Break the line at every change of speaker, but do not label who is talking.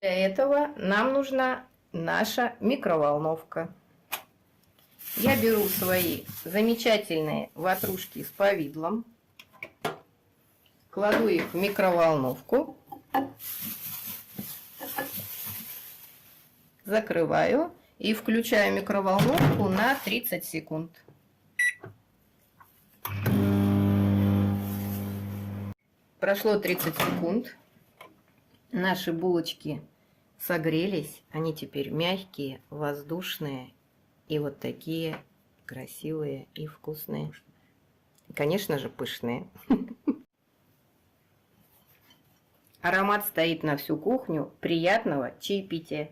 Для этого нам нужна наша микроволновка. Я беру свои замечательные ватрушки с повидлом, кладу их в микроволновку, закрываю и включаю микроволновку на 30 секунд. Прошло 30 секунд. Наши булочки согрелись. Они теперь мягкие, воздушные и вот такие красивые и вкусные. И, конечно же, пышные. Аромат стоит на всю кухню. Приятного чаепития!